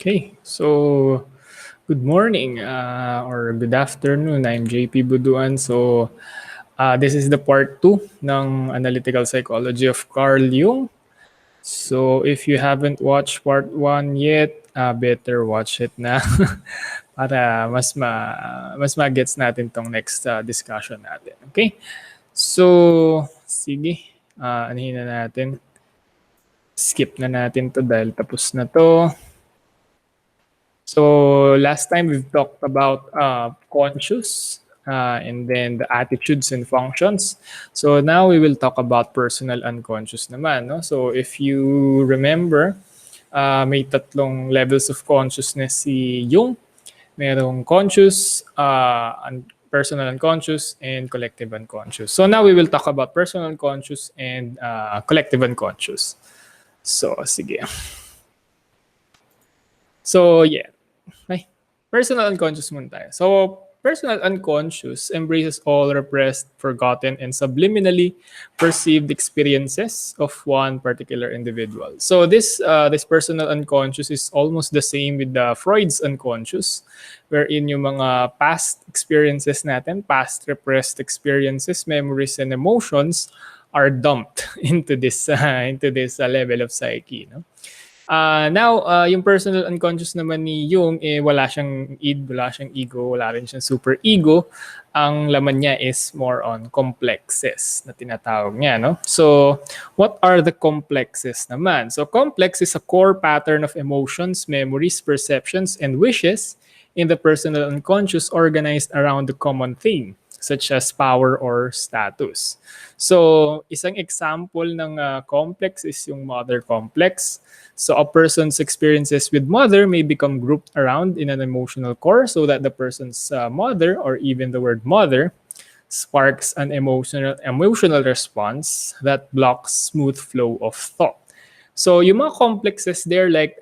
Okay, so good morning or good afternoon. I'm JP Buduan. So this is the part 2 ng Analytical Psychology of Carl Jung. So if you haven't watched part 1 yet, better watch it na para mas ma-gets natin tong next discussion natin. Okay? So sige, anahin na natin. Skip na natin to dahil tapos na to. So last time we've talked about conscious and then the attitudes and functions. So now we will talk about personal unconscious naman. No? So if you remember, may tatlong levels of consciousness si Jung. Merong conscious, personal unconscious, and collective unconscious. So now we will talk about personal unconscious and collective unconscious. So sige. So yeah. Ay, personal unconscious muna tayo. So, personal unconscious embraces all repressed, forgotten, and subliminally perceived experiences of one particular individual. So this personal unconscious is almost the same with the Freud's unconscious, wherein yung mga past experiences natin, past repressed experiences, memories, and emotions are dumped into this level of psyche. No? Now, yung personal unconscious naman ni Jung, wala siyang id, wala siyang ego, wala rin siyang super ego. Ang laman niya is more on complexes na tinatawag niya. No? So, what are the complexes naman? So, complex is a core pattern of emotions, memories, perceptions, and wishes in the personal unconscious organized around the common theme, such as power or status. So, isang example ng complex is yung mother complex. So a person's experiences with mother may become grouped around in an emotional core so that the person's mother or even the word mother sparks an emotional response that blocks smooth flow of thought. So yung mga complexes there like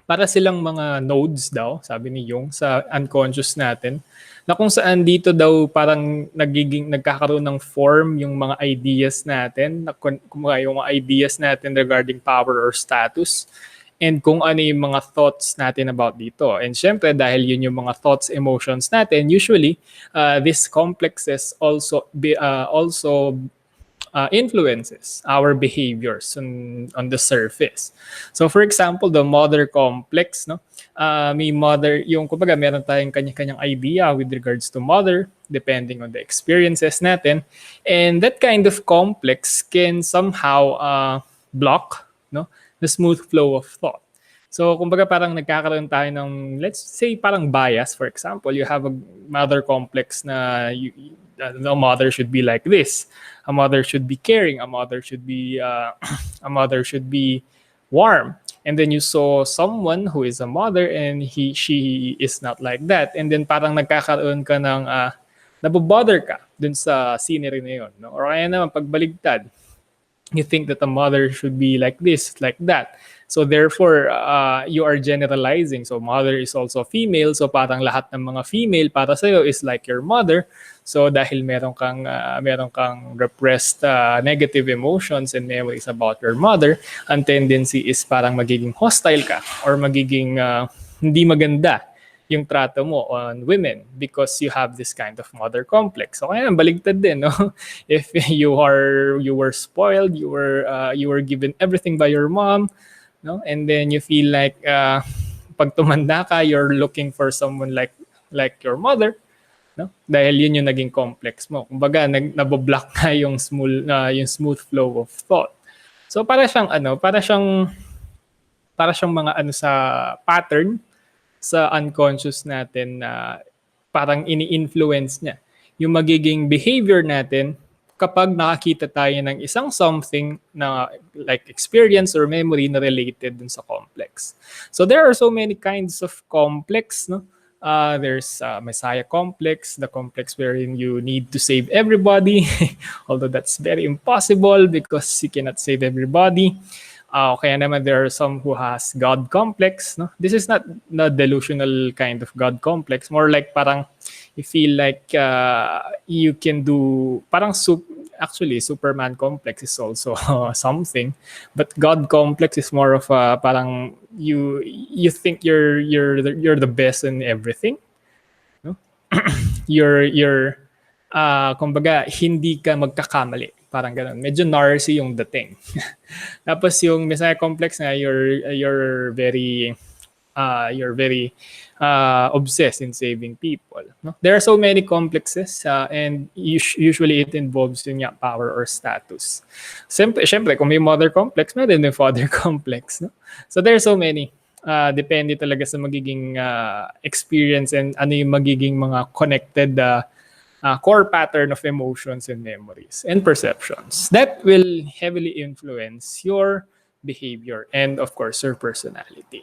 para silang mga nodes daw, sabi ni Jung, sa unconscious natin, na kung saan dito daw parang nagkakaroon ng form yung mga ideas natin, yung mga ideas natin regarding power or status, and kung ano yung mga thoughts natin about dito. And syempre, dahil yun yung mga thoughts, emotions natin, usually, these complexes also influences our behaviors on the surface. So for example, the mother complex, no? May mother, yung kumbaga meron tayong kanya-kanyang idea with regards to mother depending on the experiences natin. And that kind of complex can somehow block, no, the smooth flow of thought. So, kumbaga parang nagkakaroon tayo ng, let's say, parang bias. For example, you have a mother complex na the mother should be like this. A mother should be caring. A mother should be warm. And then you saw someone who is a mother and she is not like that. And then parang nagkakaroon ka ng nabobother ka dun sa scenery na yun. No? Or kaya naman, pagbaligtad, you think that a mother should be like this, like that. So therefore, you are generalizing. So mother is also female. So parang lahat ng mga female para sa'yo is like your mother. So dahil meron kang repressed negative emotions and memories about your mother, ang tendency is parang magiging hostile ka or magiging hindi maganda yung trato mo on women because you have this kind of mother complex. So kaya baligtad din, no? If you were spoiled, you were given everything by your mom, no? And then you feel like pag tumanda ka, you're looking for someone like your mother, no? Dahil yun yung naging complex mo. Kumbaga naboblock na yung smooth flow of thought. So para siyang mga sa pattern sa unconscious natin na parang ini-influence niya yung magiging behavior natin kapag nakakita tayo ng isang something na like experience or memory na related dun sa complex. So there are so many kinds of complex, no? There's Messiah complex, the complex wherein you need to save everybody, although that's very impossible because you cannot save everybody. Kaya naman there are some who has God complex. No? This is not the delusional kind of God complex. More like parang you feel like you can do parang actually Superman complex is also something, but God complex is more of a parang you think you're the best in everything, no? You're kumbaga hindi ka magkakamali, parang ganun. Medyo narcy yung dating. Tapos yung Messiah complex nga, you're very obsessed in saving people. No? There are so many complexes, and usually it involves yung power or status. Siyempre, kung may mother complex, meron yung father complex. No? So there are so many. Depende talaga sa magiging experience and ano yung magiging mga connected core pattern of emotions and memories and perceptions that will heavily influence your behavior and, of course, your personality.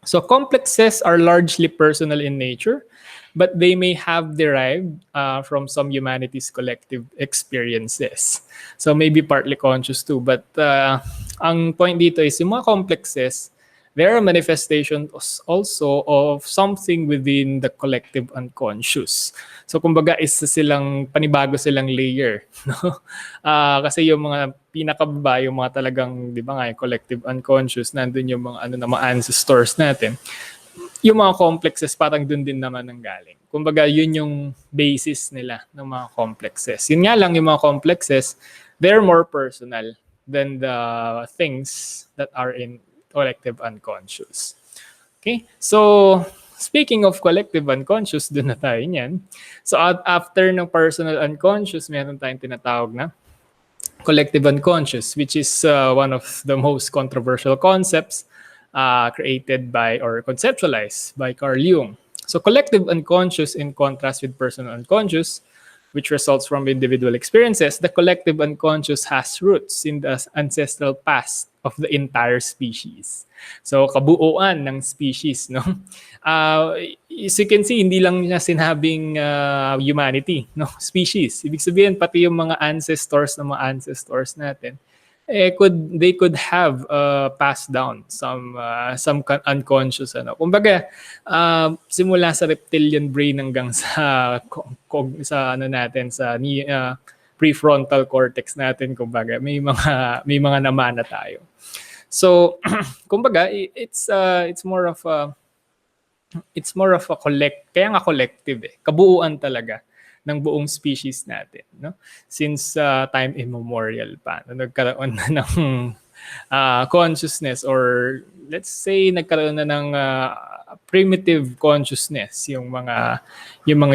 So complexes are largely personal in nature, but they may have derived from some humanity's collective experiences. So maybe partly conscious too, but ang point dito is yung mga complexes, there are manifestations also of something within the collective unconscious. So kumbaga isa silang panibago silang layer, no? Kasi yung mga pinakababa, yung mga talagang, di ba nga, yung collective unconscious, nandun yung mga mga ancestors natin. Yung mga complexes parang dun din naman ang galing. Kumbaga yun yung basis nila ng mga complexes. Yun nga lang, yung mga complexes, they're more personal than the things that are in collective unconscious. Okay? So, speaking of collective unconscious, dun na tayo niyan. So, after ng personal unconscious, meron tayong tinatawag na collective unconscious, which is one of the most controversial concepts created by or conceptualized by Carl Jung. So, collective unconscious, in contrast with personal unconscious, which results from individual experiences, the collective unconscious has roots in the ancestral past of the entire species. So, kabuuan ng species, no? As you can see, hindi lang niya sinabing humanity, no? Species. Ibig sabihin, pati yung mga ancestors ng mga ancestors natin, they could have passed down some unconscious kumbaga simula sa reptilian brain hanggang sa natin sa prefrontal cortex natin, kumbaga may mga namana tayo. So kumbaga it's more of a kaya nga collective, kabuuan talaga ng buong species natin, no? Since time immemorial pa, nagkaroon na ng consciousness, or let's say nagkaroon na ng primitive consciousness yung mga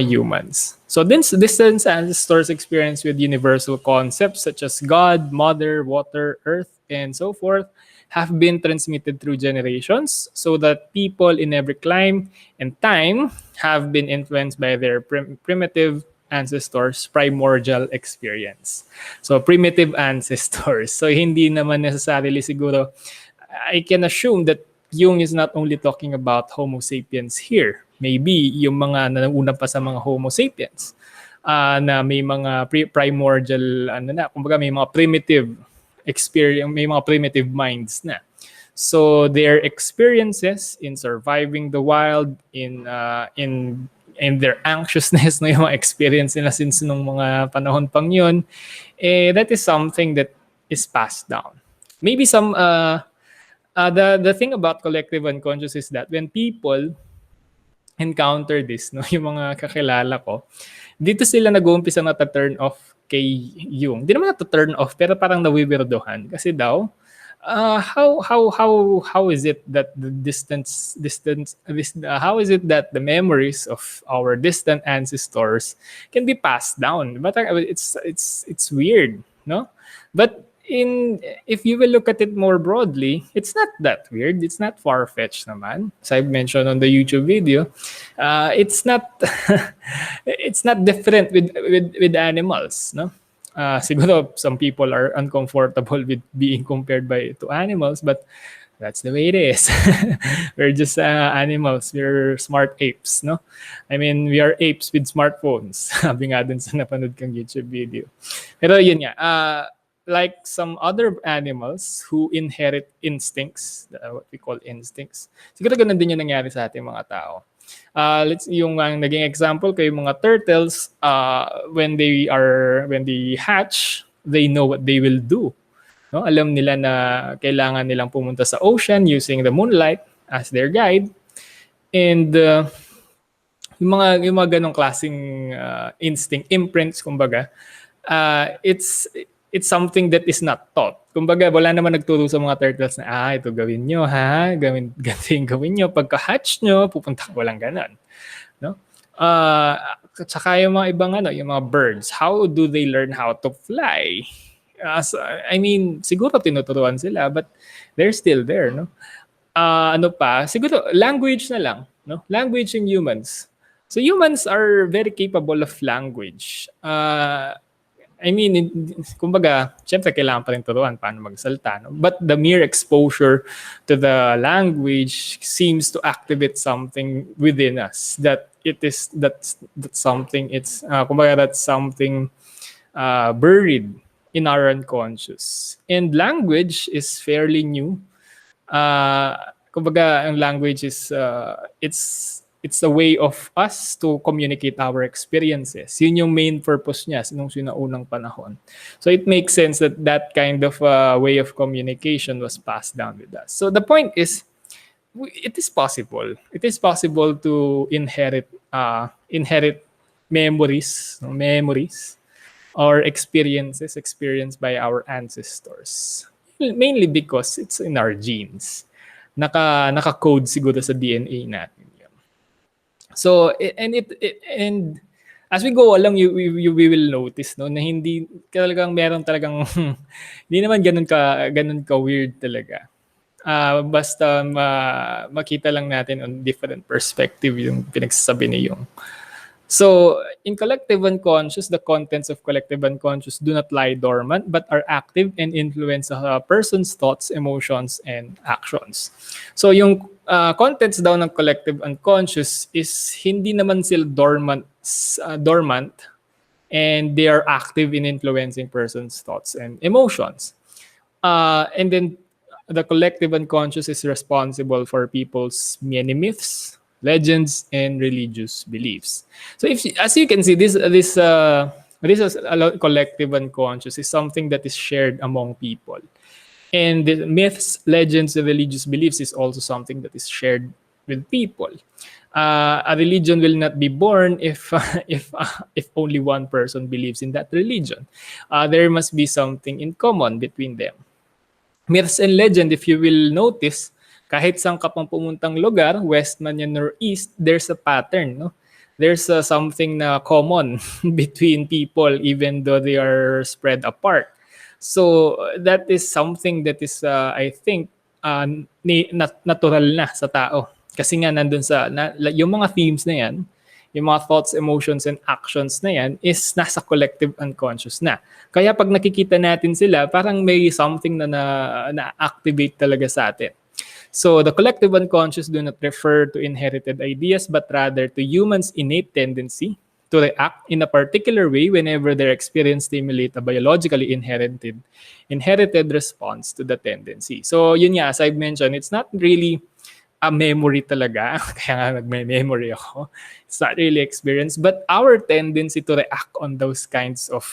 humans. So distant ancestors experience with universal concepts such as God, Mother, Water, Earth, and so forth have been transmitted through generations, so that people in every clime and time have been influenced by their primitive ancestors' primordial experience. So, primitive ancestors. So, hindi naman necessarily siguro, I can assume that Jung is not only talking about Homo sapiens here. Maybe yung mga nauna pa sa mga Homo sapiens na may mga primordial, kumbaga may mga primitive experience, may mga primitive minds na. So, their experiences in surviving the wild, in their anxiousness, no, yung mga experience nila since nung mga panahon pang yun, that is something that is passed down. Maybe the thing about collective unconscious is that when people encounter this, no, yung mga kakilala ko, dito sila nag-uumpisa na turn off kay Jung. Hindi naman na-turn off, pero parang nawiwirdohan. Kasi daw, how is it that how is it that the memories of our distant ancestors can be passed down? But it's weird, no? But if you will look at it more broadly, it's not that weird. It's not far-fetched naman. As I've mentioned on the YouTube video, it's not it's not different with animals, no? Siguro some people are uncomfortable with being compared to animals, but that's the way it is. We're just animals. We're smart apes, no? I mean, we are apes with smartphones. Sabi nga dun sa napanood kang YouTube video. Pero yun nga, like some other animals who inherit instincts, what we call instincts. Siguro ganun din yung nangyari sa ating mga tao. Yung naging example ko, yung mga turtles, when they hatch, they know what they will do. No? Alam nila na kailangan nilang pumunta sa ocean using the moonlight as their guide. And yung mga ganong klaseng instinct, imprints, kumbaga, it's something that is not taught. Kumbaga, wala naman nagturo sa mga turtles na, ito gawin nyo, ha? Ganito yung gawin nyo. Pagka-hatch nyo, pupunta ko lang ganon. No? Tsaka yung mga ibang yung mga birds, how do they learn how to fly? I mean, siguro tinuturuan sila, but they're still there, no? Siguro language na lang, no? Language in humans. So humans are very capable of language. Kumbaga, syempre kailangan pa rin turuan paano magsalta, no? But the mere exposure to the language seems to activate something within us that's something buried in our unconscious. And language is fairly new. Kumbaga, ang language is it's a way of us to communicate our experiences. Yun yung main purpose niya nung sinaunang panahon. So it makes sense that kind of way of communication was passed down with us. So the point is, it is possible. It is possible to inherit memories or experiences experienced by our ancestors. Mainly because it's in our genes. Naka-code siguro sa DNA natin. So and as we go along, we will notice, no, na hindi talagang hindi naman ganun ka weird talaga. Basta makita lang natin on different perspective yung pinagsasabi ni Jung. So, in collective unconscious, the contents of collective unconscious do not lie dormant but are active and influence a person's thoughts, emotions, and actions. So, yung contents daw ng collective unconscious is hindi naman sila dormant and they are active in influencing person's thoughts and emotions. And then, the collective unconscious is responsible for people's many myths, legends, and religious beliefs. So, as you can see, this collective unconscious is something that is shared among people, and the myths, legends, and religious beliefs is also something that is shared with people. A religion will not be born if only one person believes in that religion. There must be something in common between them. Myths and legend, if you will notice, kahit saan ka pang pumuntang lugar, west man yan or east, there's a pattern, no? There's something na common between people even though they are spread apart. So that is something that is, I think, natural na sa tao. Kasi nga nandun yung mga themes na yan, yung mga thoughts, emotions, and actions na yan is nasa collective unconscious na. Kaya pag nakikita natin sila, parang may something na activate talaga sa atin. So the collective unconscious do not refer to inherited ideas, but rather to humans' innate tendency to react in a particular way whenever their experience stimulate a biologically inherited response to the tendency. So yun nga, as I've mentioned, it's not really a memory talaga. Kaya nga nagme-memory ako. It's not really experience, but our tendency to react on those kinds of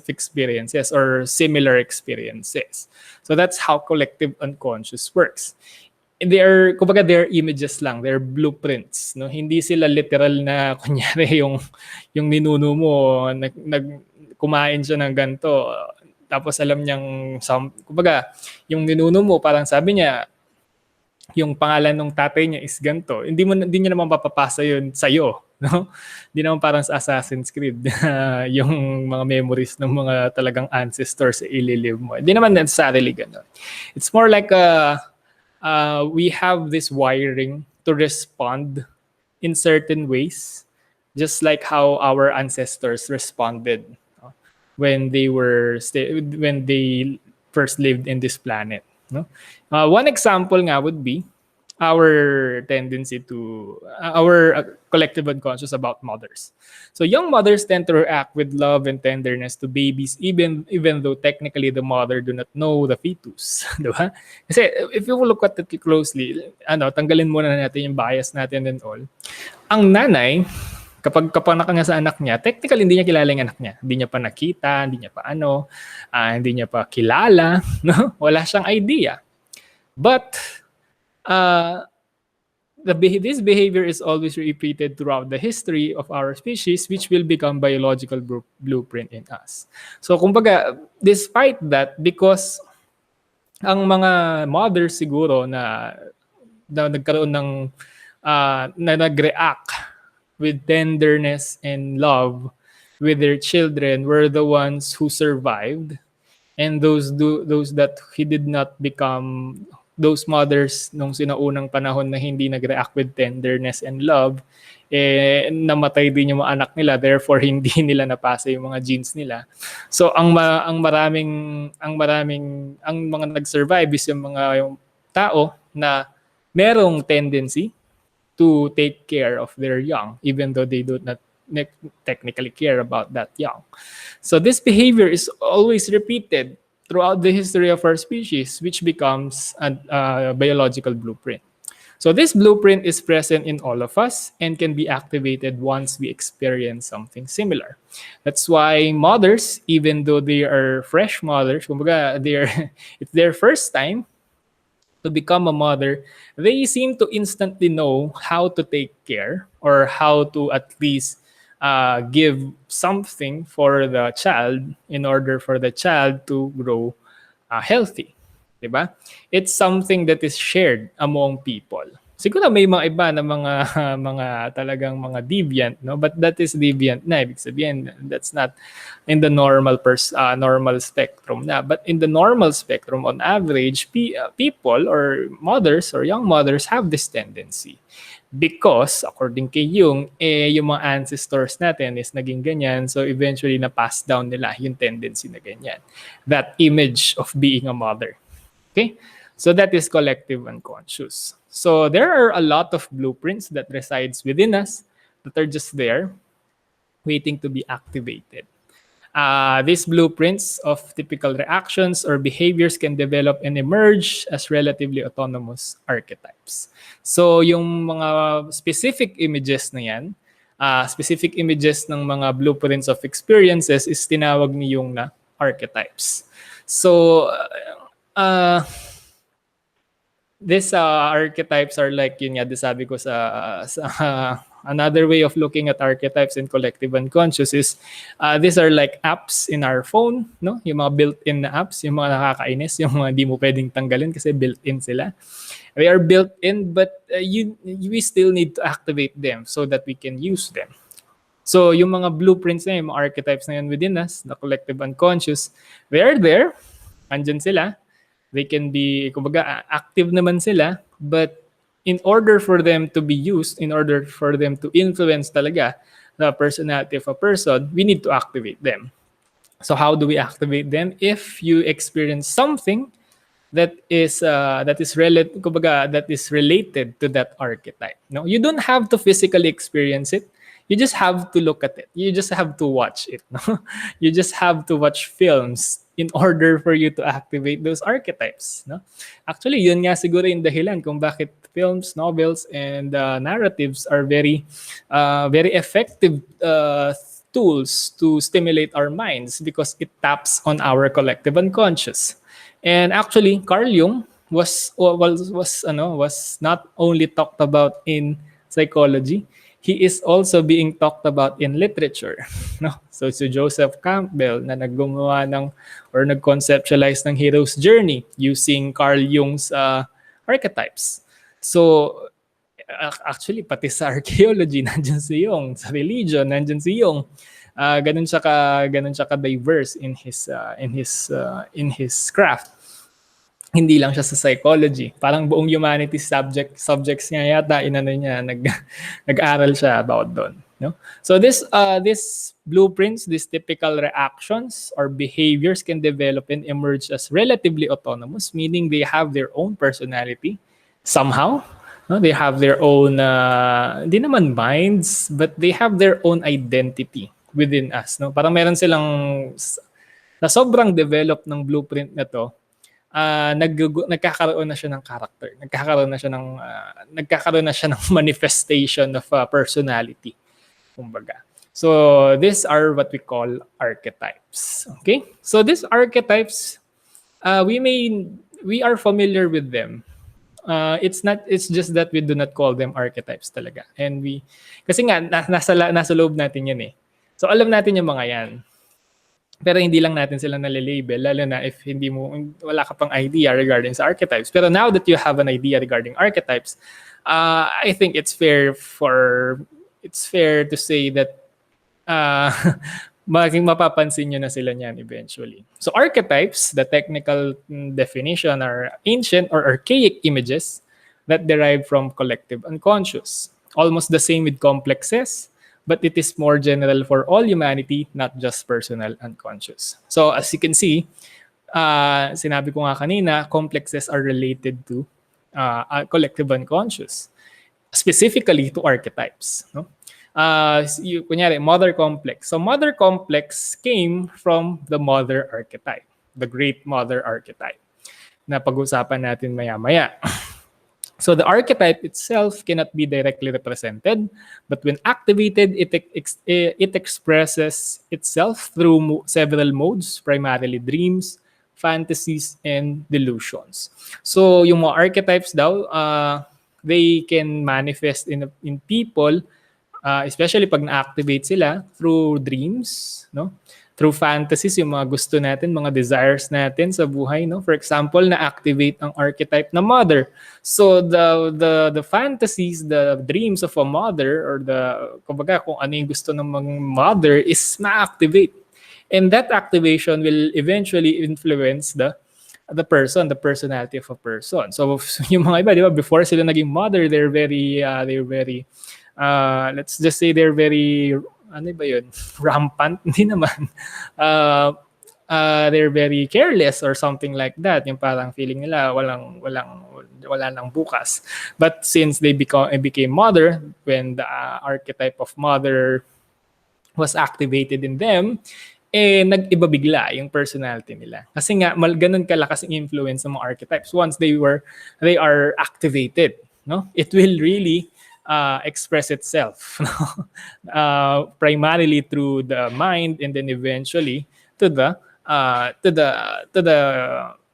experiences or similar experiences. So that's how collective unconscious works. They're images lang, they're blueprints, no? Hindi sila literal na kunyari yung ninuno mo kumain siya ng ganto, tapos alam niyang yung ninuno mo parang sabi niya yung pangalan ng tatay niya is ganto. Hindi niya naman papapasa yun sa'yo, no? Hindi naman parang sa Assassin's Creed yung mga memories ng mga talagang ancestors sa ililive mo. Hindi naman necessarily gano'n. It's more like we have this wiring to respond in certain ways, just like how our ancestors responded when they first lived in this planet. No? One example nga would be our tendency to our collective unconscious about mothers. So young mothers tend to react with love and tenderness to babies even though technically the mother do not know the fetus, 'di ba? Kasi if you look at it closely, tanggalin muna natin yung bias natin and all. Ang nanay, kapag kapanak nga sa anak niya, technically hindi niya kilala yung anak niya. Hindi niya pa nakita, hindi niya pa hindi niya pa kilala, no? Wala siyang idea. But this behavior is always repeated throughout the history of our species, which will become biological blueprint in us. So kumbaga, despite that, because ang mga mothers siguro na nagkaroon ng na nag-react with tenderness and love with their children were the ones who survived, and those that he did not become, those mothers nung sinaunang panahon na hindi nag-react with tenderness and love, namatay din yung mga anak nila, therefore hindi nila napasa yung mga genes nila. So ang mga nag-survive is yung tao na merong tendency to take care of their young even though they do not technically care about that young. So this behavior is always repeated throughout the history of our species, which becomes a biological blueprint. So this blueprint is present in all of us and can be activated once we experience something similar. That's why mothers, even though they are fresh mothers, kumbaga it's their first time to become a mother, they seem to instantly know how to take care or how to at least give something for the child in order for the child to grow healthy. Diba? It's something that is shared among people. Siguro may mga iba na mga talagang mga deviant, no? But that is deviant na. Ibig sabihin, that's not in the normal normal spectrum na. But in the normal spectrum, on average, people or mothers or young mothers have this tendency. Because, according kay Jung, yung mga ancestors natin is naging ganyan. So, eventually, na-pass down nila yung tendency na ganyan. That image of being a mother. Okay? So, that is collective unconscious. So, there are a lot of blueprints that resides within us that are just there, waiting to be activated. These blueprints of typical reactions or behaviors can develop and emerge as relatively autonomous archetypes. So yung mga specific images na yan, specific images ng mga blueprints of experiences is tinawag ni Jung na archetypes. So these archetypes are like, yun nga, sabi ko sa another way of looking at archetypes and collective unconscious is these are like apps in our phone, no? Yung mga built-in na apps, yung mga nakakainis, yung mga di mo pwedeng tanggalin kasi built-in sila. They are built-in, but we still need to activate them so that we can use them. So yung mga blueprints na yung mga archetypes na yun within us, the collective unconscious, they are there, andyan sila. They can be, kumbaga, active naman sila, but in order for them to be used, in order for them to influence talaga the personality of a person, we need to activate them. So how do we activate them? If you experience something that is related to that archetype. No, you don't have to physically experience it. You just have to look at it. You just have to watch it. No? You just have to watch films in order for you to activate those archetypes. No? Actually, yun nga siguro yung dahilan kung bakit films, novels, and narratives are very effective tools to stimulate our minds because it taps on our collective unconscious. And actually, Carl Jung was not only talked about in psychology, he is also being talked about in literature. No? So si Joseph Campbell na nag-conceptualize ng hero's journey using Carl Jung's archetypes. So actually pati sa archaeology nandiyan si Jung, sa religion nandiyan si Jung. Ganun siya ka diverse in his craft. Hindi lang siya sa psychology. Parang buong humanities subjects niya yata nag-aral siya about doon, no? So this blueprints, these typical reactions or behaviors can develop and emerge as relatively autonomous, meaning they have their own personality somehow. No, they have their own, hindi naman minds, but they have their own identity within us. No? Parang meron silang, na sobrang develop ng blueprint na to, nagkakaroon na siya ng character. Nagkakaroon na siya ng manifestation of personality. Kumbaga. So these are what we call archetypes. Okay? So these archetypes, we are familiar with them. It's just that we do not call them archetypes talaga. And kasi nga nasa loob natin 'yan eh. So alam natin yung mga 'yan. Pero hindi lang natin sila nalilabel, lalo na if wala ka pang idea regarding sa archetypes. Pero now that you have an idea regarding archetypes, I think it's fair to say that mapapansin nyo na sila niyan eventually. So archetypes, the technical definition, are ancient or archaic images that derive from collective unconscious. Almost the same with complexes, but it is more general for all humanity, not just personal unconscious. So as you can see, sinabi ko nga kanina, complexes are related to collective unconscious, specifically to archetypes. No? Kunyari, mother complex. So mother complex came from the mother archetype, the great mother archetype, na pag-usapan natin maya-maya. So the archetype itself cannot be directly represented, but when activated, it expresses itself through several modes, primarily dreams, fantasies, and delusions. So yung mga archetypes daw, they can manifest in people, especially pag na-activate sila through dreams, no? Through fantasies, yung mga gusto natin, mga desires natin sa buhay, no? For example, na-activate ang archetype na mother. So the fantasies, the dreams of a mother, or kumbaga kung ano yung gusto ng mga mother is ma-activate. And that activation will eventually influence the personality of a person. So yung mga iba, di ba, before sila naging mother, they're very let's just say they're very, ano ba yun? Rampant? Hindi naman. They're very careless or something like that. Yung parang feeling nila wala nang bukas. But since they became mother, when the archetype of mother was activated in them, nag-iba bigla yung personality nila. Kasi nga, ganun kalakas yung influence ng mga archetypes. Once they are activated, no? It will really express itself primarily through the mind, and then eventually to the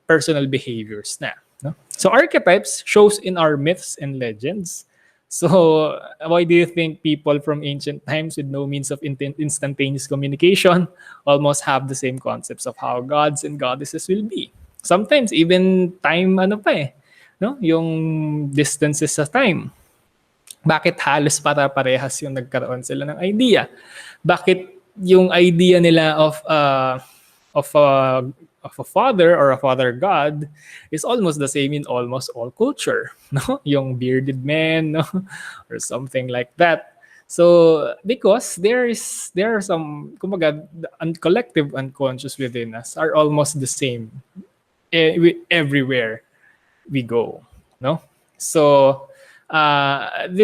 personal behaviors na, no? So archetypes shows in our myths and legends. So why do you think people from ancient times with no means of instantaneous communication almost have the same concepts of how gods and goddesses will be? Sometimes even time, no? Yung distances sa time. Bakit halos parehas yung nagkaroon sila ng idea? Bakit yung idea nila of a father or a father god is almost the same in almost all culture, no? Yung bearded men, no? Or something like that. So because there are some, kumbaga, the collective unconscious within us are almost the same everywhere we go, no? So parang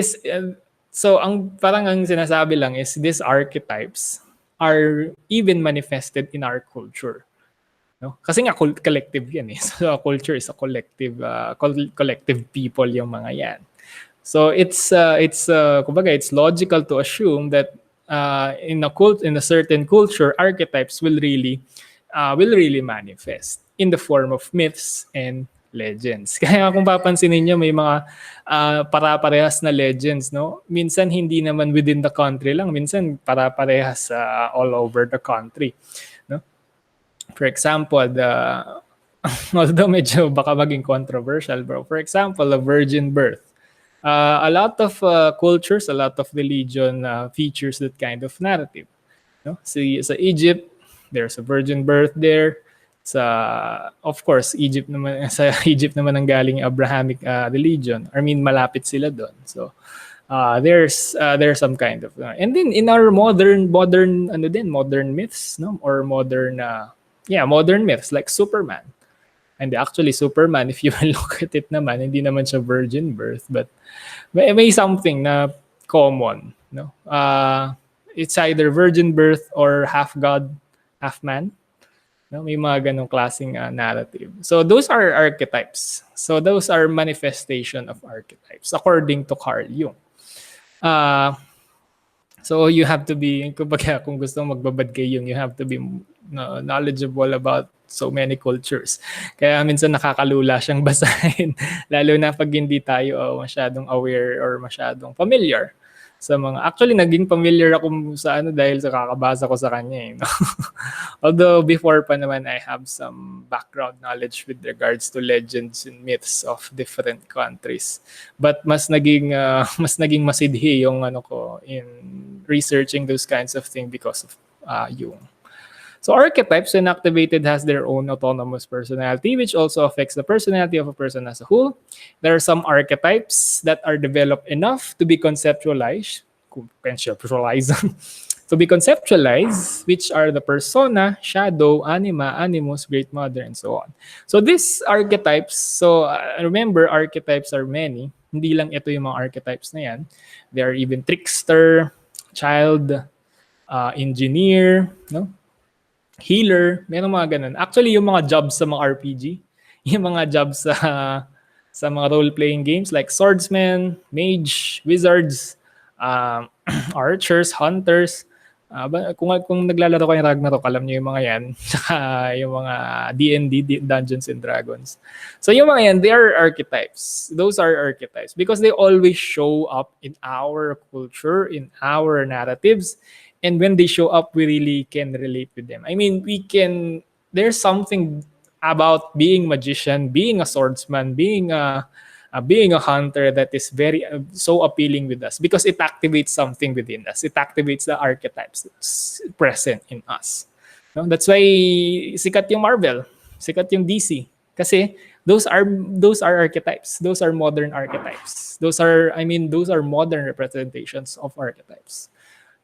ang sinasabi lang is these archetypes are even manifested in our culture, no? Kasi nga collective yan eh. So culture is a collective people yung mga yan. So it's kumbaga, it's logical to assume that in a certain culture, archetypes will really manifest in the form of myths and legends. Kaya kung papansinin niyo, may mga para-parehas na legends, no? Minsan hindi naman within the country lang, minsan para-parehas all over the country, no? For example, although medyo baka maging controversial, bro. For example, the virgin birth. A lot of cultures, a lot of religion features that kind of narrative, no? See, sa Egypt, there's a virgin birth there. Of course, sa Egypt naman ang galing Abrahamic religion. I mean, malapit sila doon. So there's some kind of and then in our modern myths, no? Or modern myths like Superman. And actually, Superman, if you look at it naman, hindi naman siya virgin birth, but may something na common, no? It's either virgin birth or half god, half man. No, may mga ganong klaseng narrative. So those are archetypes. So those are manifestation of archetypes according to Carl Jung. Uh, so you have to be, kumbaga, kung gusto mong magbabad kay Jung, you have to be knowledgeable about so many cultures. Kaya minsan nakakalula siyang basahin, lalo na pag hindi tayo masyadong aware or masyadong familiar sa mga, actually naging familiar ako sa dahil sa kakabasa ko sa kanya no? Although before pa naman I have some background knowledge with regards to legends and myths of different countries, but mas naging masidhi yung ko in researching those kinds of things because of Jung. So archetypes, when activated, has their own autonomous personality, which also affects the personality of a person as a whole. There are some archetypes that are developed enough to be conceptualized, which are the persona, shadow, anima, animus, great mother, and so on. So these archetypes, remember, archetypes are many. Hindi lang ito yung mga archetypes na yan. There are even trickster, child, engineer, no? Healer, meron mga ganun. Actually, yung mga jobs sa mga RPG, yung mga jobs sa mga role-playing games like swordsmen, mage, wizards, archers, hunters. Kung naglalaro kayo ng Ragnarok, alam niyo yung mga yan. Tsaka yung mga D&D, Dungeons and Dragons. So yung mga yan, they are archetypes. Those are archetypes because they always show up in our culture, in our narratives. And when they show up, we really can relate with them. I mean, there's something about being a magician, being a swordsman, being a hunter that is very so appealing with us because it activates something within us. It activates the archetypes that's present in us. No? That's why sikat yung Marvel, sikat yung DC. Kasi those are archetypes. Those are modern archetypes. Those are modern representations of archetypes.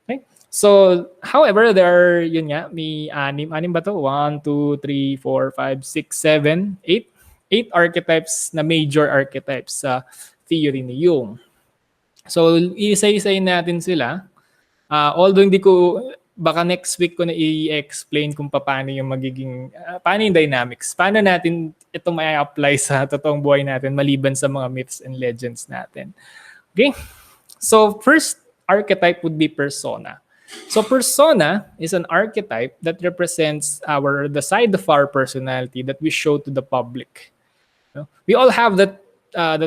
Okay? So, however, there are, yun nga, may anim ba to? 1, 2, 3, 4, 5, 6, 7, 8. 8 archetypes na major archetypes sa theory ni Jung. So, isa-isayin natin sila. Although hindi ko, baka next week ko na i-explain kung paano yung magiging, paano yung dynamics. Paano natin ito may apply sa totoong buhay natin maliban sa mga myths and legends natin. Okay? So, first archetype would be persona. So persona is an archetype that represents the side of our personality that we show to the public. We all have that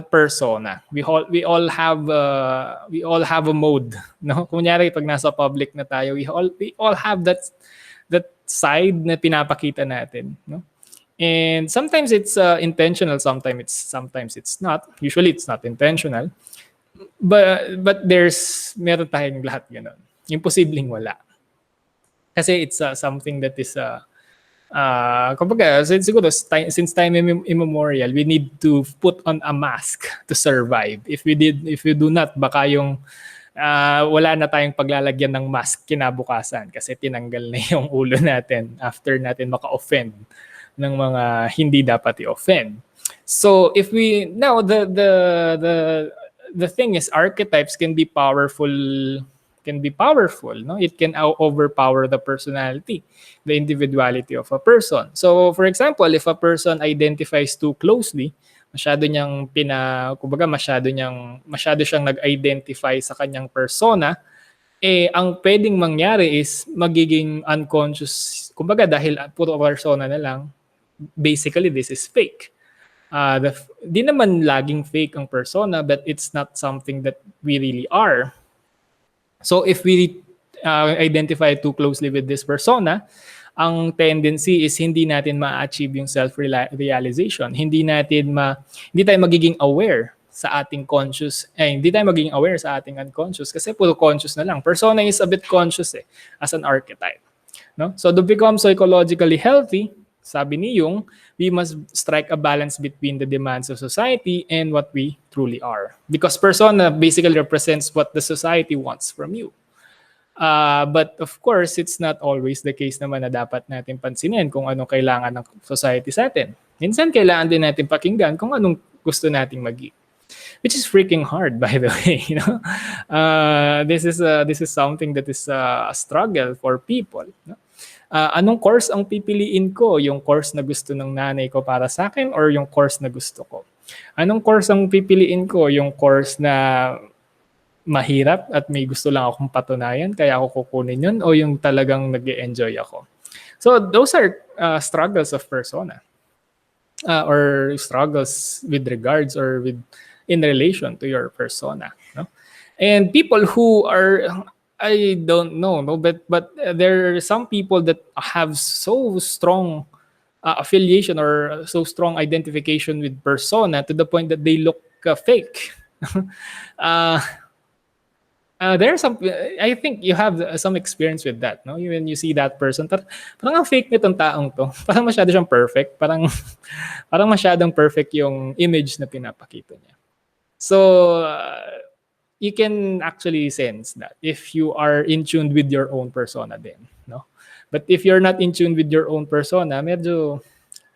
persona. We all have a mode. No, kunyari pag nasa public na tayo, we all have that side na pinapakita natin. No, and sometimes it's intentional. Sometimes it's not. Usually it's not intentional. But meron tayong lahat ganun. Imposibleng wala. Kasi it's something that is kumbaga, siguro since time immemorial, we need to put on a mask to survive. If we do not, baka yung wala na tayong paglalagyan ng mask kinabukasan kasi tinanggal na yung ulo natin after natin maka-offend ng mga hindi dapat i-offend. So if we now the thing is, archetypes can be powerful, no? It can overpower the personality, the individuality of a person. So for example, if a person identifies too closely, masyado siyang nag-identify sa kanyang persona, ang pwedeng mangyari is magiging unconscious, kumbaga dahil puro persona na lang, basically this is fake. Di naman laging fake ang persona, but it's not something that we really are. So if we identify too closely with this persona, ang tendency is hindi natin ma-achieve yung self-realization. Hindi tayo magiging aware sa ating conscious, hindi tayo magiging aware sa ating unconscious kasi puro conscious na lang. Persona is a bit conscious as an archetype. No? So to become psychologically healthy, sabi ni Jung, we must strike a balance between the demands of society and what we truly are. Because persona basically represents what the society wants from you. But of course, it's not always the case naman na dapat natin pansinin kung anong kailangan ng society sa atin. Minsan kailangan din natin pakinggan kung anong gusto nating maging. Which is freaking hard, by the way. This is something that is a struggle for people. No? Anong course ang pipiliin ko? Yung course na gusto ng nanay ko para sa akin or yung course na gusto ko? Anong course ang pipiliin ko? Yung course na mahirap at may gusto lang akong patunayan kaya ako kukunin yun o yung talagang nag-enjoy ako? So those are struggles of persona or struggles with regards or with in relation to your persona. No? And people who are, I don't know, no, but there are some people that have so strong affiliation or so strong identification with persona to the point that they look fake. There are some, I think you have some experience with that, no? When you see that person, parang ang fake nitong taong to. Parang masyado siyang perfect. Parang masyadong perfect yung image na pinapakita niya. So, you can actually sense that if you are in tune with your own persona din, no? But if you're not in tune with your own persona, medyo,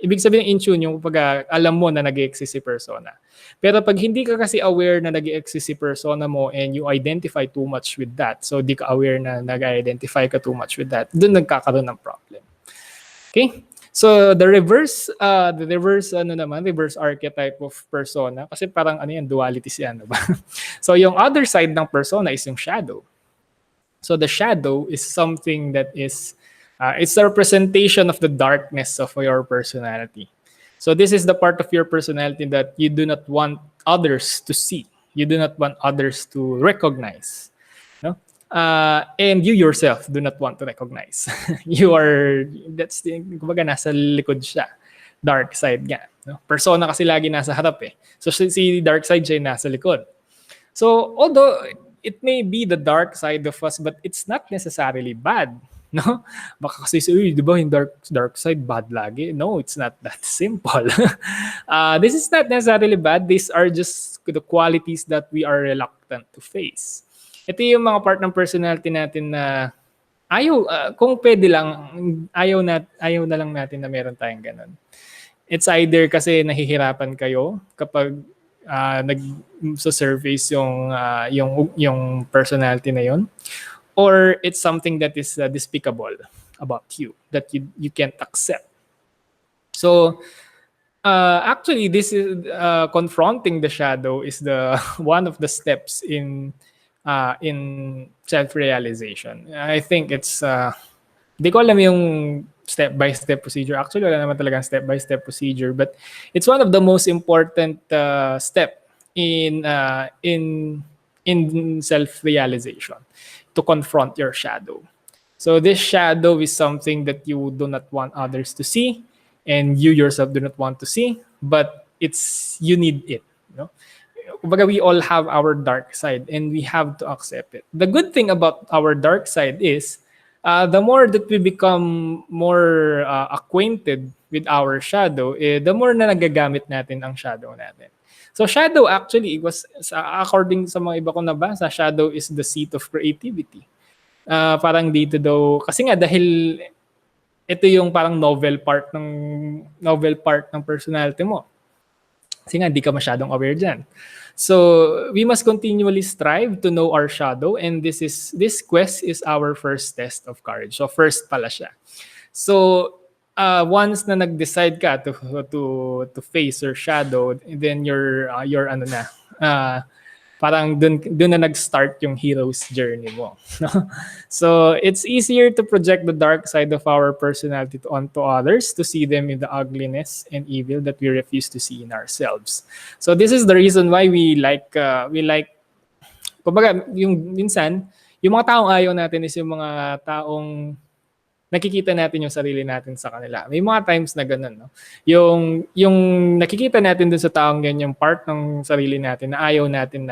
ibig sabihin in tune yung pag alam mo na nag-exist si persona. Pero pag hindi ka kasi aware na nag-exist si persona mo and you identify too much with that, so di ka aware na nag-identify ka too much with that, dun nagkakaroon ng problem. Okay? So the reverse archetype of persona, kasi parang ano yan, dualities yan, ba? So yung other side ng persona is yung shadow. So the shadow is something that is it's a representation of the darkness of your personality. So this is the part of your personality that you do not want others to see. You do not want others to recognize. No? And you yourself do not want to recognize. Kumbaga nasa likod siya. Dark side nga. No? Persona kasi lagi nasa harap eh. So si dark side siya nasa likod. So although it may be the dark side of us, but it's not necessarily bad. No? Baka kasi di ba yung dark side bad lagi? No, it's not that simple. This is not necessarily bad. These are just the qualities that we are reluctant to face. Ito yung mga part ng personality natin na kung pwede lang, ayaw na lang natin na meron tayong ganun. It's either kasi nahihirapan kayo kapag nag-surface yung personality na yon, or it's something that is despicable about you that you can't accept. So actually, this is confronting the shadow is the one of the steps in self-realization. I think it's di ko alam yung step-by-step procedure. Actually, wala naman talagang step-by-step procedure, but it's one of the most important step in self-realization, to confront your shadow. So this shadow is something that you do not want others to see, and you yourself do not want to see, but you need it. You know? Kumbaga, we all have our dark side, and we have to accept it. The good thing about our dark side is, the more that we become more acquainted with our shadow, the more na nagagamit natin ang shadow natin. So shadow actually was, according sa mga iba ko nabasa, shadow is the seat of creativity. Parang dito daw, kasi nga dahil ito yung parang novel part ng personality mo. Kasi nga di ka masyadong aware dyan. So we must continually strive to know our shadow, and this quest is our first test of courage. So first pala siya. So once na nag-decide ka to face your shadow, then you're ano na, parang dun na nag-start yung hero's journey mo. So it's easier to project the dark side of our personality onto others, to see them in the ugliness and evil that we refuse to see in ourselves. So this is the reason why we like kumbaga, yung minsan yung mga taong ayaw natin is yung mga taong nakikita natin yung sarili natin sa kanila. May mga times na ganun, no? Yung nakikita natin dun sa taong yan, yung part ng sarili natin na ayaw natin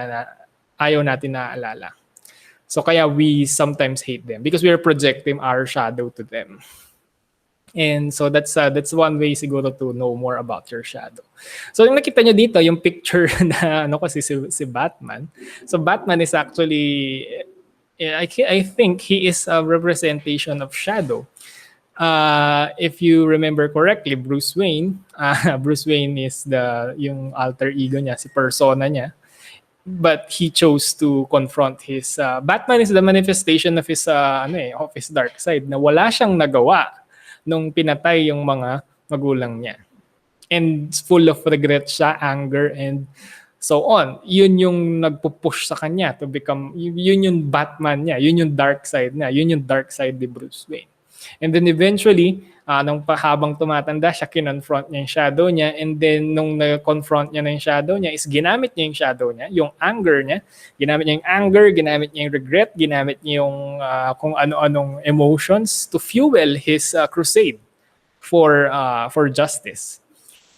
naaalala. So kaya we sometimes hate them because we are projecting our shadow to them. And so that's one way siguro to know more about your shadow. So yung nakita nyo dito, yung picture na kasi si Batman. So Batman is actually, I think he is a representation of shadow. If you remember correctly, Bruce Wayne, Bruce Wayne is yung alter ego niya, si persona niya. But he chose to confront his Batman is the manifestation of his dark side na wala siyang nagawa nung pinatay yung mga magulang niya. And full of regret siya, anger, and so on. Yun yung nagpo-push sa kanya to become, yun yung Batman niya, yun yung dark side niya, yun yung dark side ni Bruce Wayne. And then eventually, nung habang tumatanda siya, kinonfront niya yung shadow niya, and then nung na-confront niya na yung shadow niya, is ginamit niya yung shadow niya, yung anger niya, ginamit niya yung anger, ginamit niya yung regret, ginamit niya yung kung ano-anong emotions to fuel his crusade for justice.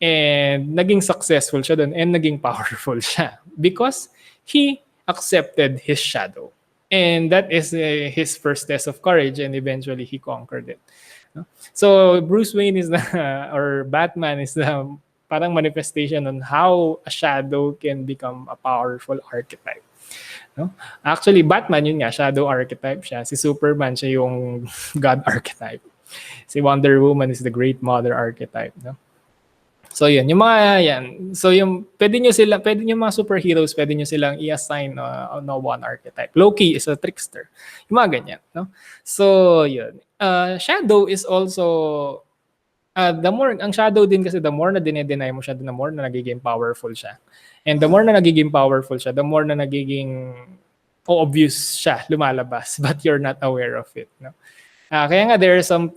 And naging successful siya doon and naging powerful siya because he accepted his shadow. And that is his first test of courage, and eventually he conquered it. So Bruce Wayne is or Batman is the parang manifestation on how a shadow can become a powerful archetype. No? Actually, Batman yun nga, shadow archetype siya. Si Superman siya yung God archetype. Si Wonder Woman is the Great Mother archetype. No? So yun, yung mga yan. So yung pwede nyo mga superheroes, pwede nyo silang i-assign no one archetype. Loki is a trickster. Yung mga ganyan, no? So yun. Shadow is also ang shadow din kasi the more na dinedeny mo siya, the more na nagiging powerful siya. And the more na nagiging powerful siya, the more na nagiging obvious siya, lumalabas, but you're not aware of it, no? Kaya nga there are some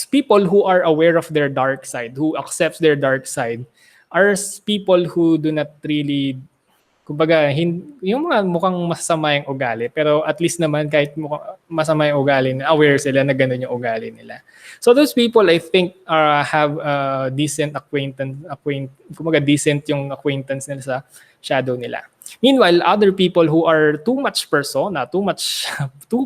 people who are aware of their dark side, who accepts their dark side, are people who do not really, kumbaga, yung mga mukhang masama yung ugali, pero at least naman kahit mukhang masama yung ugali, aware sila na ganun yung ugali nila. So those people, I think, have decent kumbaga decent yung acquaintance nila sa shadow nila. Meanwhile, other people who are too much persona, too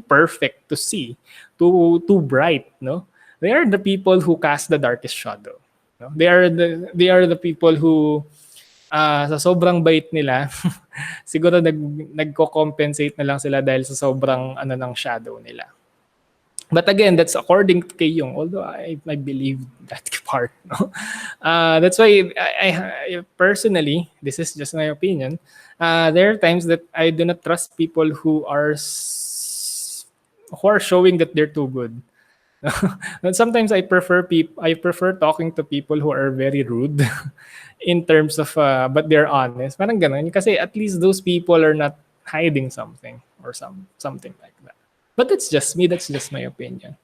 perfect to see, too bright, no? They are the people who cast the darkest shadow. No? They are the people who sa sobrang bait nila, siguro nagko-compensate na lang sila dahil sa sobrang ng shadow nila. But again, that's according to Jung, although I believe that part. No? That's why I personally, this is just my opinion, there are times that I do not trust people who are showing that they're too good. And sometimes I prefer talking to people who are very rude in terms of but they're honest. Parang ganun kasi at least those people are not hiding something or something like that. But that's just me, that's just my opinion.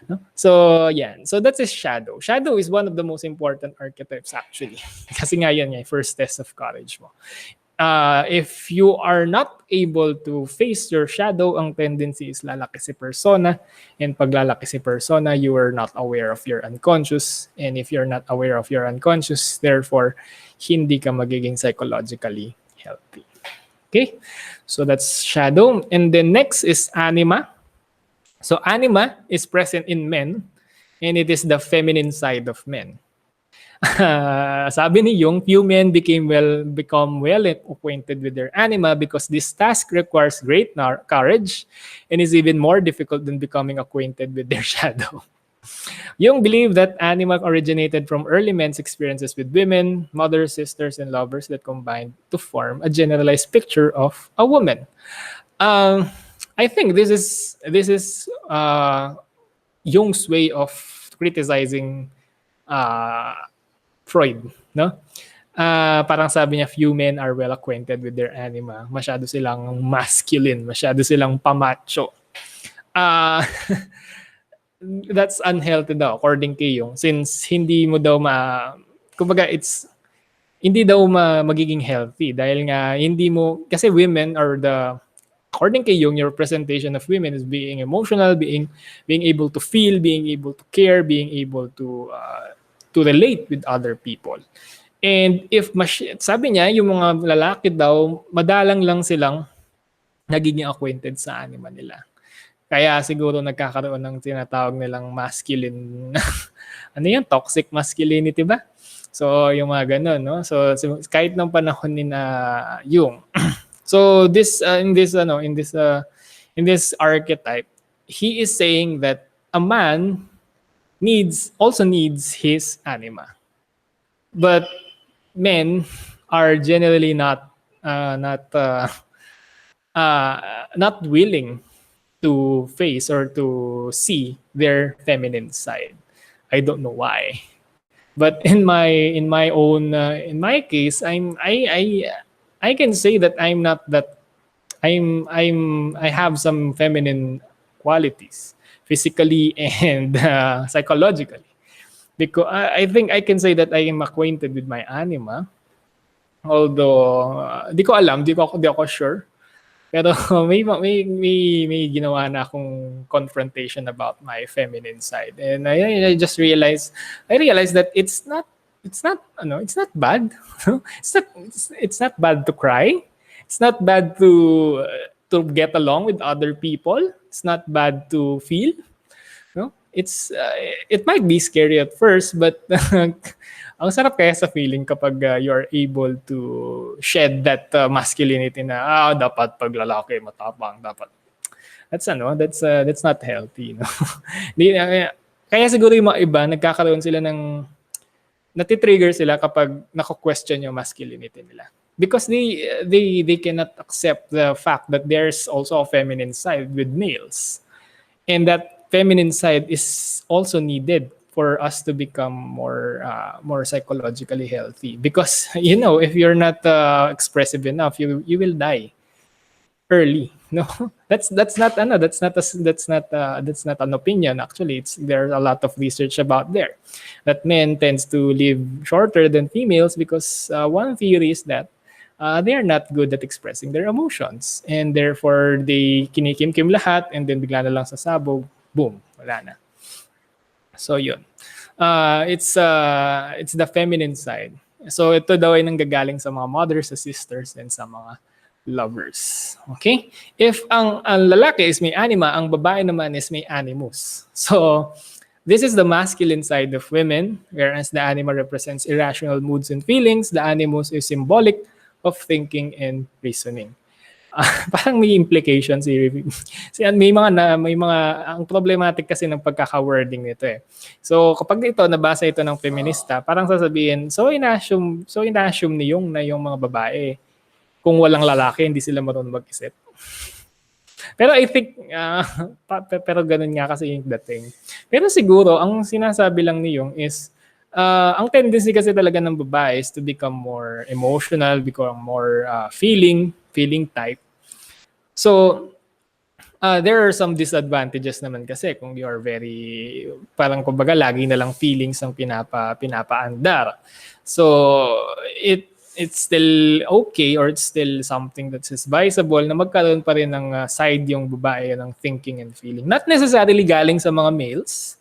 No? So yeah, so that's his shadow. Shadow is one of the most important archetypes actually. Kasi nga yan yung first test of courage mo. If you are not able to face your shadow, ang tendency is lalaki si persona. And pag lalaki si persona, you are not aware of your unconscious. And if you're not aware of your unconscious, therefore, hindi ka magiging psychologically healthy. Okay? So that's shadow. And then next is anima. So anima is present in men, and it is the feminine side of men. Sabi ni Jung, few men become well acquainted with their anima because this task requires great courage and is even more difficult than becoming acquainted with their shadow. Jung believed that anima originated from early men's experiences with women, mothers, sisters, and lovers that combined to form a generalized picture of a woman. I think this is Jung's way of criticizing Freud, no? Parang sabi niya, few men are well acquainted with their anima. Masyado silang masculine, masyado silang pamacho. That's unhealthy daw, according kay Jung, since hindi mo daw kumbaga hindi daw magiging healthy dahil nga hindi mo, kasi women are according kay Jung, your presentation of women is being emotional, being able to feel, being able to care, being able to relate with other people. And sabi niya, yung mga lalaki daw, madalang lang silang nagiging acquainted sa anima nila. Kaya siguro nagkakaroon ng tinatawag nilang masculine, toxic masculinity ba? So, yung mga ganun, no? So, kahit ng panahon ni Jung. So, in this archetype, he is saying that a man needs his anima. But men are generally not willing to face or to see their feminine side. I don't know why. But in my case, I can say that I'm not that I have some feminine qualities physically and psychologically, because I think I can say that I am acquainted with my anima, although di ko alam, di ako sure. Pero may ginawa na akong confrontation about my feminine side, and I just realized that it's not bad. It's not bad to cry. It's not bad to get along with other people. It's not bad to feel. No, it might be scary at first, but ang sarap kaya sa feeling kapag you're able to shed that masculinity na dapat pag lalaki matapang dapat. That's not healthy, no. Kaya siguro yung mga iba nagkakaroon sila ng natitrigger sila kapag nako-question yung masculinity nila, because they cannot accept the fact that there's also a feminine side with males, and that feminine side is also needed for us to become more psychologically healthy, because if you're not expressive enough, you will die early, no. That's not an opinion. Actually, there's a lot of research about there that men tends to live shorter than females, because one theory is that they are not good at expressing their emotions, and therefore they kinikim-kim lahat, and then bigla na lang sasabog, boom, wala na. So yun. It's the feminine side. So ito daw ay nanggagaling sa mga mothers, sa sisters, and sa mga lovers. Okay? If ang lalaki is may anima, ang babae naman is may animus. So this is the masculine side of women, whereas the anima represents irrational moods and feelings. The animus is symbolic of thinking and reasoning. Parang may implications may mga ang problematic kasi ng pagkaka-wording nito eh. So kapag nabasa ito ng feminista, parang sasabihin, so inassume ni Jung na yung mga babae, kung walang lalaki hindi sila marunong mag-isip. Pero I think pero ganun nga kasi yung dating. Pero siguro ang sinasabi lang ni Jung is ang tendency kasi talaga ng babae is to become more emotional, become more feeling type. So there are some disadvantages naman kasi kung you are very, parang kumbaga lagi na lang feelings ang pinapaandar. So it's still okay, or it's still something that's advisable na magkaroon pa rin ng side yung babae ng thinking and feeling. Not necessarily galing sa mga males,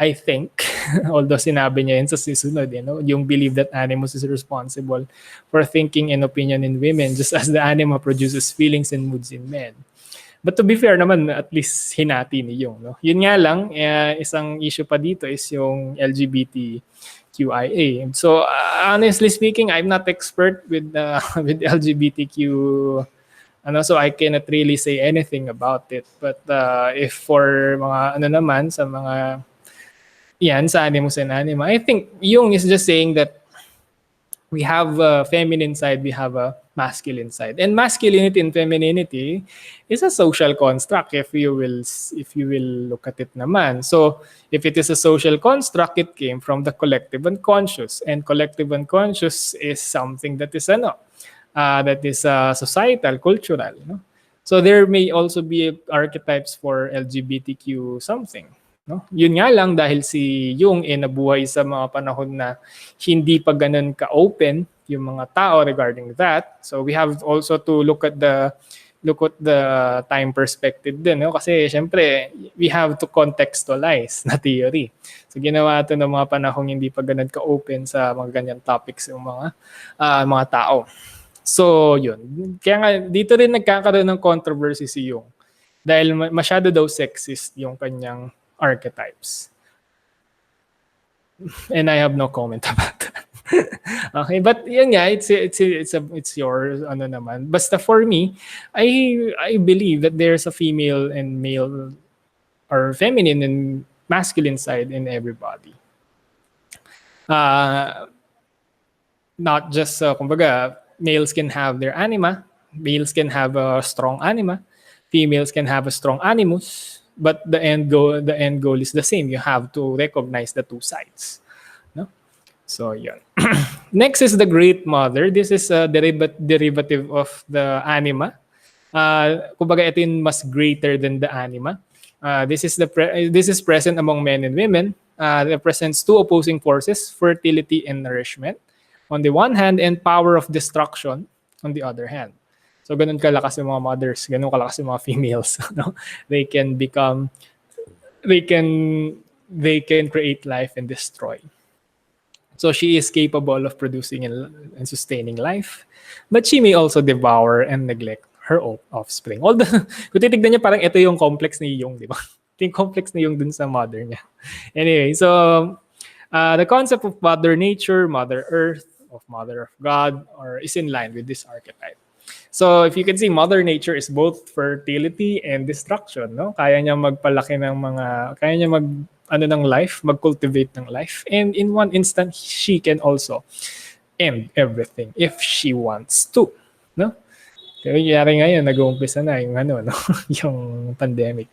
I think, although sinabi niya yun sa susunod, yung believe that Animus is responsible for thinking and opinion in women, just as the anima produces feelings and moods in men. But to be fair naman, at least hinati ni Jung. No? Yun nga lang, isang issue pa dito is yung LGBTQIA. So honestly speaking, I'm not expert with LGBTQ, so I cannot really say anything about it. But if for mga naman, sa mga sa Animus and Anima, I think Jung is just saying that we have a feminine side, we have a masculine side, and masculinity and femininity is a social construct if you will look at it naman. So if it is a social construct, it came from the collective unconscious, and collective unconscious is something that is societal, cultural. No? So there may also be archetypes for LGBTQ something. No? Yun nga lang, dahil si Jung nabuhay sa mga panahon na hindi pa ganun ka-open yung mga tao regarding that. So we have also to look at the time perspective din, no? Kasi syempre we have to contextualize na theory. So ginawa ito ng mga panahong hindi pa ganun ka-open sa mga ganyan topics yung mga tao. So yun. Kaya nga dito rin nagkakaroon ng controversy si Jung dahil masyado daw sexist yung kanyang archetypes. And I have no comment about that. Okay, but yun nga, it's your naman. Basta for me, I believe that there's a female and male, or feminine and masculine side in everybody. Not just kumbaga, males can have their anima, males can have a strong anima, females can have a strong animus, but the end goal is the same. You have to recognize the two sides. No? So yun. Next is the Great Mother. This is a derivative of the anima. Kumbaga ito yung mas greater than the anima. This is present among men and women. Represents two opposing forces, fertility and nourishment on the one hand, and power of destruction on the other hand. So ganun kalakas yung mga mothers, ganun kalakas yung mga females. No? They can create life and destroy. So she is capable of producing and sustaining life, but she may also devour and neglect her offspring. Although, kung titignan niya, parang ito yung complex ni Jung, di ba? Ito yung complex ni Jung dun sa mother niya. Anyway, so the concept of Mother Nature, Mother Earth, of Mother of God, is in line with this archetype. So if you can see, Mother Nature is both fertility and destruction. No? Kaya niya magpalaki ng kaya niya ng life, mag-cultivate ng life. And in one instant, she can also end everything if she wants to. No? Kaya nangyari ngayon, nag-uumpisa na yung yung pandemic.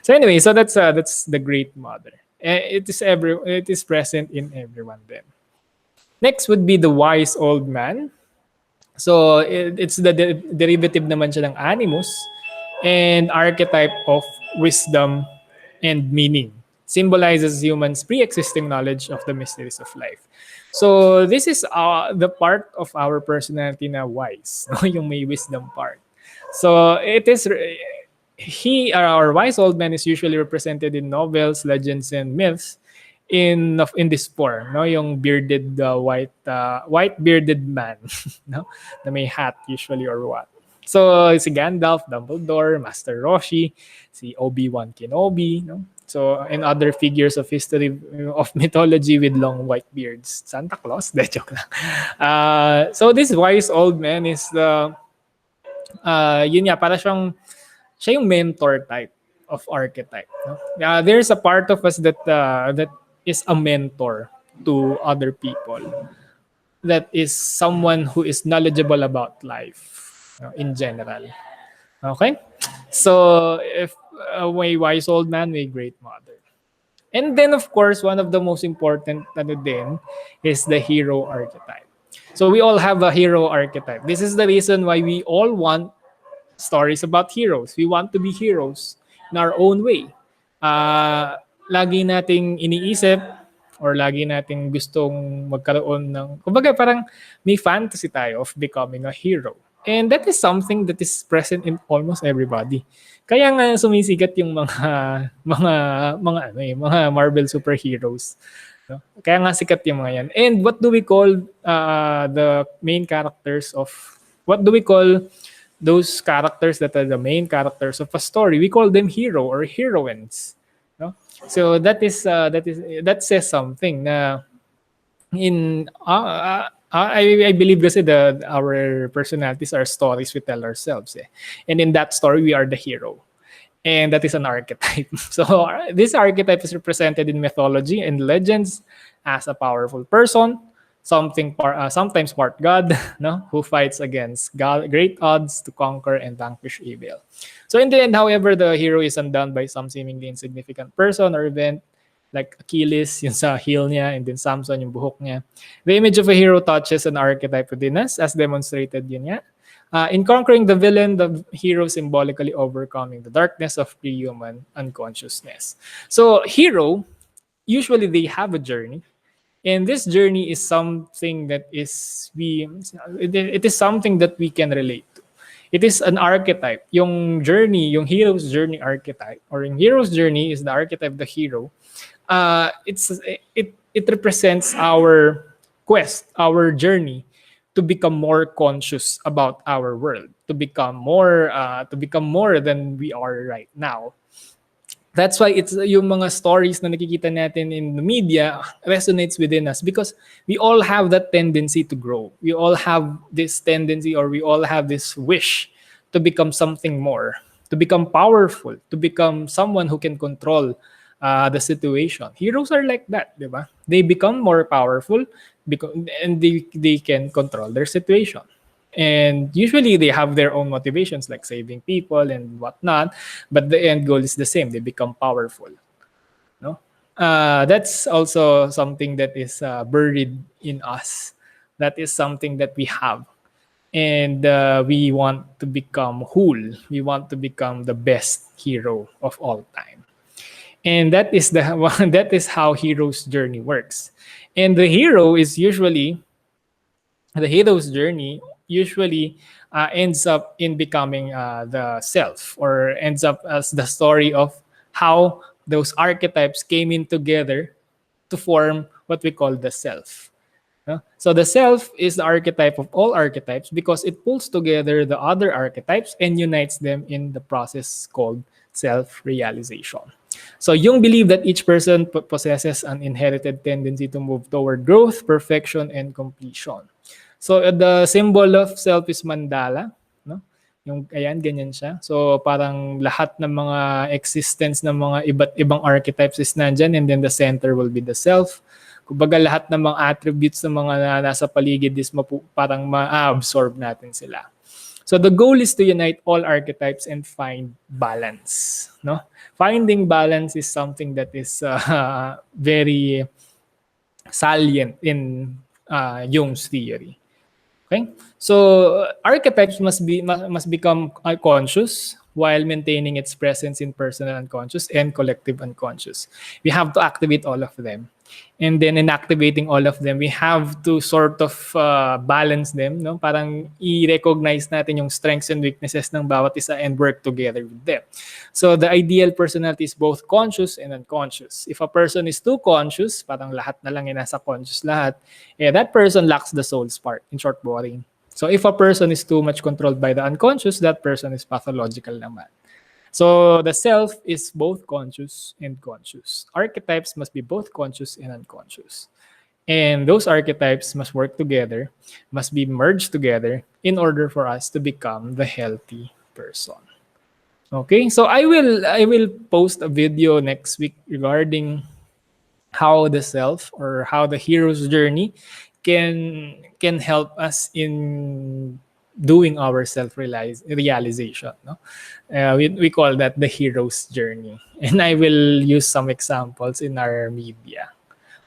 So anyway, so that's the Great Mother. It is present in everyone then. Next would be the Wise Old Man. So it's the derivative naman siya ng Animus and archetype of wisdom and meaning. Symbolizes humans' pre-existing knowledge of the mysteries of life. So this is the part of our personality na wise, yung may wisdom part. So it is our wise old man is usually represented in novels, legends, and myths in this form, no, yung bearded white bearded man, no, na may hat usually or what. So si Gandalf, Dumbledore, Master Roshi, si Obi-Wan Kenobi, no. So and other figures of history of mythology with long white beards. Santa Claus, de joke lang. So this wise old man is yun nga, para siya yung mentor type of archetype. No? There's a part of us that is a mentor to other people. That is someone who is knowledgeable about life in general. Okay? So if a wise old man, a great mother. And then of course, one of the most important din is the hero archetype. So we all have a hero archetype. This is the reason why we all want stories about heroes. We want to be heroes in our own way. Lagi nating iniisip or lagi nating gustong magkaroon ng, kumbaga parang may fantasy tayo of becoming a hero. And that is something that is present in almost everybody. Kaya nga sumisikat yung mga Marvel superheroes. No? Kaya nga sikat yung mga yan. And what do we call the main characters of, what do we call those characters that are the main characters of a story? We call them hero or heroines. No? So that says something na in I believe kasi our personalities are stories we tell ourselves. And in that story, we are the hero. And that is an archetype. So this archetype is represented in mythology and legends as a powerful person, sometimes part God, no, who fights against great odds to conquer and vanquish evil. So in the end, however, the hero is undone by some seemingly insignificant person or event, like Achilles, yung sa heel niya, and then Samson, yung buhok niya. The image of a hero touches an archetype within us, as demonstrated yun nga. In conquering the villain, the hero symbolically overcoming the darkness of pre-human unconsciousness. So hero, usually they have a journey. And this journey is something that it is something that we can relate to. It is an archetype. Yung journey, yung hero's journey archetype, or yung hero's journey is the archetype of the hero. It represents our quest, our journey to become more conscious about our world, to become more than we are right now. That's why it's yung mga stories na nakikita natin in the media resonates within us because we all have that tendency to grow. We all have this tendency, or we all have this wish to become something more, to become powerful, to become someone who can control the situation. Heroes are like that, di ba? They become more powerful because and they can control their situation. And usually they have their own motivations like saving people and whatnot, but the end goal is the same. They become powerful. No, that's also something that is buried in us. That is something that we have, and we want to become whole. We want to become the best hero of all time, and that is the that is how hero's journey works. And the hero's journey usually ends up in becoming the self, or ends up as the story of how those archetypes came in together to form what we call the self. So the self is the archetype of all archetypes because it pulls together the other archetypes and unites them in the process called self-realization. So Jung believed that each person possesses an inherited tendency to move toward growth, perfection, and completion. So the symbol of self is mandala, no? Yung ayan, ganyan siya. So parang lahat ng mga existence ng mga iba't ibang archetypes is nandyan, and then the center will be the self. Kumbaga lahat ng mga attributes ng mga nasa paligid is parang ma-absorb natin sila. So the goal is to unite all archetypes and find balance, no? Finding balance is something that is very salient in Jung's theory. Okay? So archetypes must become conscious while maintaining its presence in personal unconscious and collective unconscious. We have to activate all of them. And then in activating all of them, we have to sort of balance them, no? Parang i-recognize natin yung strengths and weaknesses ng bawat isa and work together with them. So the ideal personality is both conscious and unconscious. If a person is too conscious, parang lahat na lang nasa conscious lahat, that person lacks the soul's part. In short, boring. So if a person is too much controlled by the unconscious, that person is pathological naman. So the self is both conscious and conscious. Archetypes must be both conscious and unconscious. And those archetypes must work together, must be merged together in order for us to become the healthy person. Okay, so I will post a video next week regarding how the self, or how the hero's journey can help us in doing our self-realization. No? We call that the hero's journey. And I will use some examples in our media.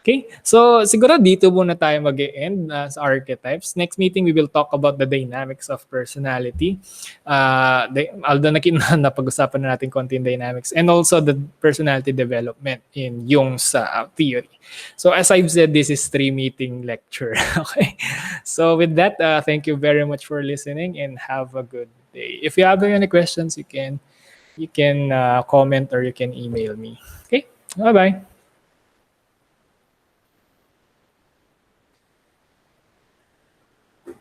Okay? So, siguro dito muna tayo mag-e-end sa archetypes. Next meeting, we will talk about the dynamics of personality. Although napag-usapan na natin konti yung dynamics. And also the personality development in Jung's theory. So, as I've said, this is 3-meeting lecture. Okay? So, with that, thank you very much for listening and have a good day. If you have any questions, you can comment or you can email me. Okay? Bye-bye.